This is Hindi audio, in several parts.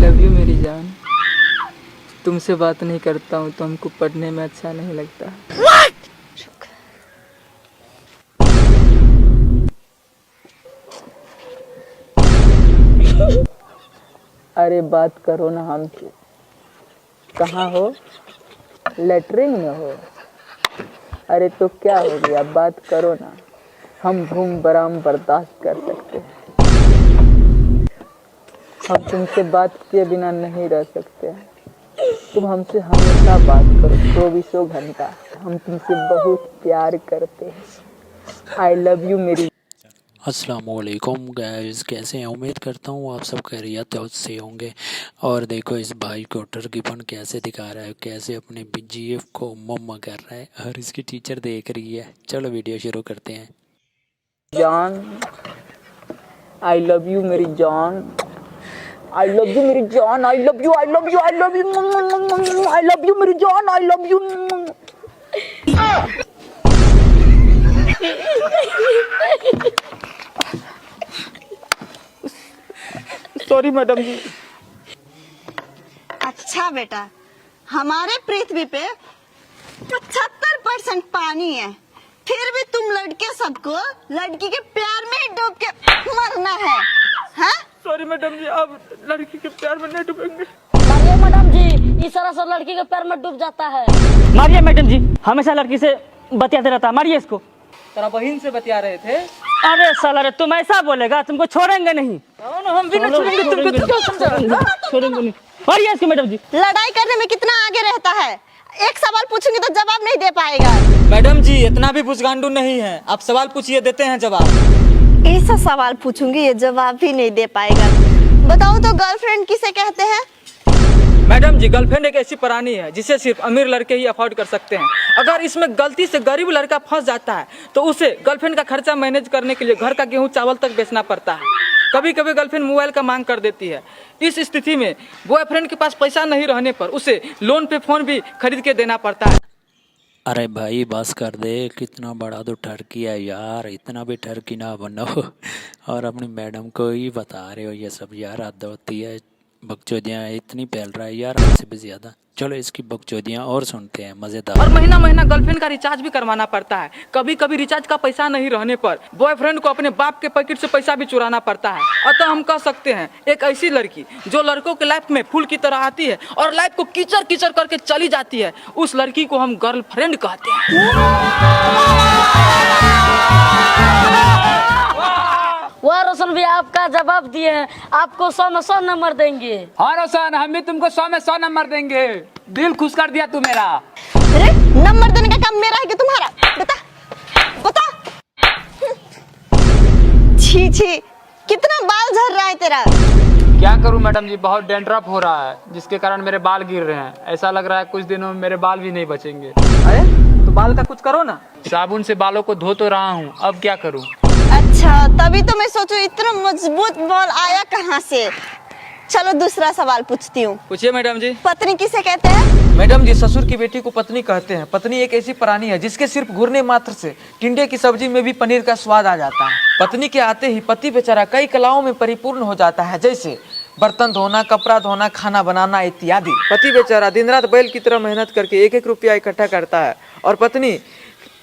लव यू मेरी जान। तुमसे बात नहीं करता हूँ तो हमको पढ़ने में अच्छा नहीं लगता। अरे बात करो ना हमसे। कहाँ हो? लेटरिन में हो? अरे तो क्या हो गया, बात करो ना। हम भूम बराम बर्दाश्त कर सकते हैं। हम तुमसे बात किए बिना नहीं रह सकते। तुम हमसे हमेशा बात करो 24 घंटा। हम तुमसे बहुत प्यार करते हैं। आई लव यू मेरी। अस्सलामुअलैकुम गाइस, कैसे हैं? उम्मीद करता हूँ आप सब खैरियत से होंगे। और देखो इस भाई को टर्कीपन कैसे दिखा रहा है, कैसे अपने जीएफ को मम्मा कर रहा है और इसकी टीचर देख रही है। चलो वीडियो शुरू करते हैं। जान, आई लव यू मेरी जान। आई लव यू मेरी जान। I love you, I love you, I love you, I love you मेरी जान। I love you. Sorry madam ji. अच्छा बेटा, हमारे पृथ्वी पे 75% पानी है, फिर भी तुम लड़के सबको लड़की के प्यार में ही डूब के मरना है, हाँ? सॉरी मैडम जी, आप लड़की के प्यार में नहीं डूबेंगे। मारिए मैडम जी, इस तरह से लड़की के पैर में डूब जाता है। मारिए मैडम जी, हमेशा लड़की से बतियाते रहता है, मारिए इसको। तेरा बहन से बतिया रहे थे। अरे साला रे, तुम ऐसा बोलेगा, तुमको छोड़ेंगे नहीं। हम भी नहीं छोड़ेंगे तुमको। तो क्या समझा? छोड़ेंगे नहीं। मारिए इसको मैडम जी। लड़ाई करने में कितना आगे रहता है। एक सवाल पूछूंगी तो जवाब नहीं दे पाएगा। मैडम जी इतना भी बुझगांडू नहीं है, आप सवाल पूछिए, देते हैं जवाब। ऐसा सवाल पूछूंगी ये जवाब भी नहीं दे पाएगा। बताओ तो गर्लफ्रेंड किसे कहते हैं? मैडम जी गर्लफ्रेंड एक ऐसी प्राणी है जिसे सिर्फ अमीर लड़के ही अफोर्ड कर सकते हैं। अगर इसमें गलती से गरीब लड़का फंस जाता है तो उसे गर्लफ्रेंड का खर्चा मैनेज करने के लिए घर का गेहूं चावल तक बेचना पड़ता है। कभी कभी गर्लफ्रेंड मोबाइल का मांग कर देती है। इस स्थिति में बॉयफ्रेंड के पास पैसा नहीं रहने पर उसे लोन पे फोन भी खरीद के देना पड़ता है। अरे भाई बस कर दे, कितना बड़ा तो ठरकी है यार, इतना भी ठरकी ना बनो। और अपनी मैडम को ही बता रहे हो ये सब यार, हद होती है। बकचोदियाँ इतनी फैल रहा है यार, हमसे भी ज्यादा। चलो इसकी बकचोदियाँ और सुनते हैं, मजेदार। और महीना महीना गर्लफ्रेंड का रिचार्ज भी करवाना पड़ता है। कभी कभी रिचार्ज का पैसा नहीं रहने पर बॉयफ्रेंड को अपने बाप के पैकेट से पैसा भी चुराना पड़ता है। अतः हम कह सकते हैं एक ऐसी लड़की जो लड़कों के लाइफ में फूल की तरह आती है और लाइफ को कीचड़ कीचड़ करके चली जाती है, उस लड़की को हम गर्लफ्रेंड कहते हैं। वह रोशन भी आपका जवाब दिए हैं, आपको 100 में 100 नंबर देंगे। हाँ रोशन, हम भी तुमको 100 में 100 नंबर देंगे। दिल खुश कर दिया तू मेरा। अरे नंबर देने का काम मेरा है कि तुम्हारा? बता बता। छी छी, कितना बाल झड़ रहा है तेरा। क्या करूं मैडम जी, बहुत डैंड्रफ हो रहा है जिसके कारण मेरे बाल गिर रहे हैं। ऐसा लग रहा है कुछ दिनों में मेरे बाल भी नहीं बचेंगे। अरे तो बाल का कुछ करो ना। साबुन से बालों को धो तो रहा हूँ, अब क्या करूँ? अच्छा, तभी तो मैं सोचूं इतना मजबूत बाल आया कहाँ से। चलो दूसरा सवाल पूछती हूँ। पूछिए मैडम जी। पत्नी किसे कहते हैं? मैडम जी ससुर की बेटी को पत्नी कहते हैं। पत्नी एक ऐसी प्राणी है जिसके सिर्फ घूरने मात्र से टिंडे की सब्जी में भी पनीर का स्वाद आ जाता है। पत्नी के आते ही पति बेचारा कई कलाओं में परिपूर्ण हो जाता है, जैसे बर्तन धोना, कपड़ा धोना, खाना बनाना इत्यादि। पति बेचारा दिन रात बैल की तरह मेहनत करके एक एक रुपया इकट्ठा करता है और पत्नी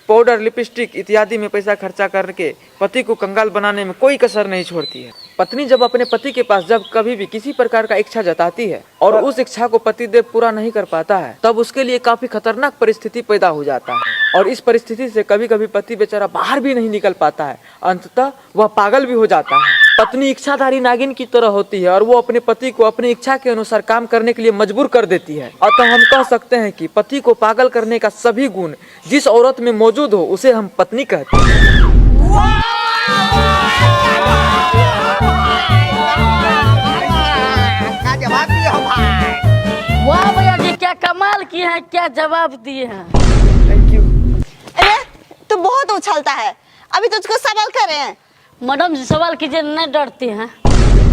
पाउडर, लिपस्टिक इत्यादि में पैसा खर्चा करके पति को कंगाल बनाने में कोई कसर नहीं छोड़ती है। पत्नी जब अपने पति के पास जब कभी भी किसी प्रकार का इच्छा जताती है और उस इच्छा को पतिदेव पूरा नहीं कर पाता है, तब उसके लिए काफी खतरनाक परिस्थिति पैदा हो जाता है और इस परिस्थिति से कभी कभी पति बेचारा बाहर भी नहीं निकल पाता है। अंततः वह पागल भी हो जाता है। पत्नी इच्छाधारी नागिन की तरह होती है और वो अपने पति को अपनी इच्छा के अनुसार काम करने के लिए मजबूर कर देती है। अतः हम कह सकते हैं कि पति को पागल करने का सभी गुण जिस औरत में मौजूद हो उसे हम पत्नी कहते हैं। वाह भैया जी, क्या कमाल किए हैं, क्या जवाब दिए हैं। Thank you. अरे तू बहुत उछलता है, अभी तुझको सवाल कर रहे हैं। मैडम जी सवाल कीजिए, नहीं डरती हैं।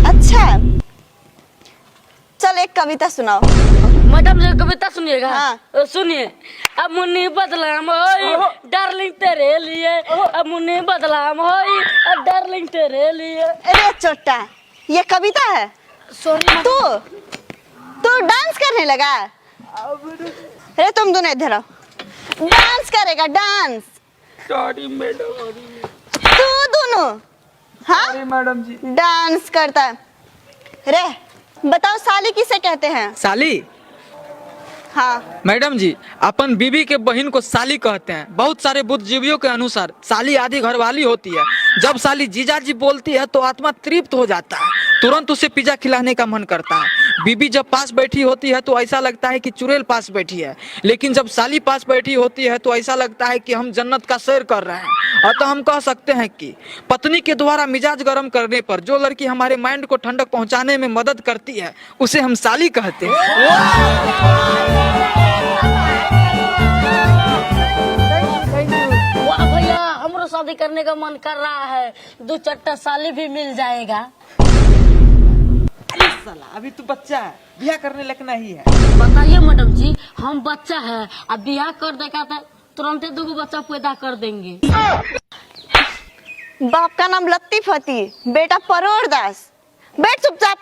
अच्छा चल एक कविता सुनाओ। मैडम जी कविता सुनिएगा। हाँ। सुनिए। अब मुन्नी बदलाम होई डार्लिंग तेरे लिए, अब मुन्नी बदलाम होई डार्लिंग तेरे लिए। अरे चोट्टा, ये कविता है? सॉरी तू डांस करने लगा? अरे तुम दोनों इधर आओ। डांस करेगा, डांस। Sorry madam. तू दोनों, हाँ सॉरी मैडम जी। डांस करता है। रे बताओ, साली किसे कहते हैं? साली? हाँ मैडम जी, अपन बीबी के बहन को साली कहते हैं। बहुत सारे बुद्धिजीवियों के अनुसार साली आधी घरवाली होती है। जब साली जीजाजी बोलती है तो आत्मा तृप्त हो जाता है, तुरंत उसे पिज्जा खिलाने का मन करता है। बीबी जब पास बैठी होती है तो ऐसा लगता है कि चुड़ैल पास बैठी है, लेकिन जब साली पास बैठी होती है तो ऐसा लगता है कि हम जन्नत का सैर कर रहे हैं। अतः हम कह सकते हैं कि पत्नी के द्वारा मिजाज गर्म करने पर जो लड़की हमारे माइंड को ठंडक पहुंचाने में मदद करती है उसे हम साली कहते हैं। वाह भैया, हमरो शादी करने का मन कर रहा है, 2 चट्टा साली भी मिल जाएगा। अरे साला, अभी तू बच्चा है, ब्याह करने लगना ही है। बताइए मैडम जी, हम बच्चा है, अब ब्याह कर देगा तो तुरंत 2 बच्चा पैदा कर देंगे। बाप का नाम लतीफ हती, बेटा परोर दास। बैठ चुपचाप।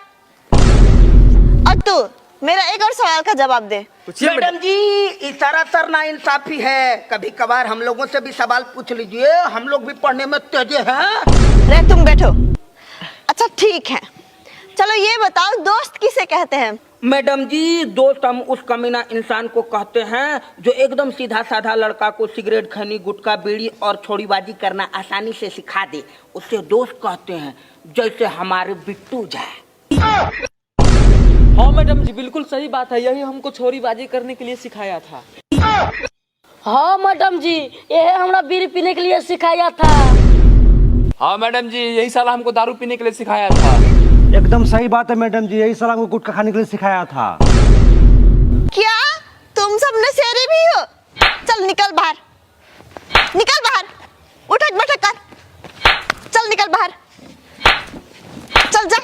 और तू मेरा एक और सवाल का जवाब दे। मैडम जी, इशारा करना इंसाफी है। कभी कभार हम लोगों से भी सवाल पूछ लीजिए, हम लोग भी पढ़ने में तेज हैं। रे तुम बैठो। अच्छा ठीक है, चलो ये बताओ, दोस्त किसे कहते हैं? मैडम जी, दोस्त हम उस कमीना इंसान को कहते हैं जो एकदम सीधा साधा लड़का को सिगरेट, खैनी, गुटखा, बीड़ी और छोड़ीबाजी करना आसानी से सिखा दे, उसे दोस्त कहते हैं। जैसे हमारे बिट्टू जा। हाँ मैडम जी, बिल्कुल सही बात है। यही हमको छोरीबाजी करने के लिए सिखाया था। हाँ मैडम जी, ये हमरा बीड़ी पीने के लिए सिखाया था। हाँ मैडम जी, यही साला हमको दारू पीने के लिए सिखाया था। एकदम सही बात है मैडम जी, यही सलाह को गुटखा खाने के लिए सिखाया था। क्या तुम सब नशेड़ी भी हो? चल निकल बाहर, निकल बाहर। उठक बैठक कर, चल निकल बाहर, चल जा।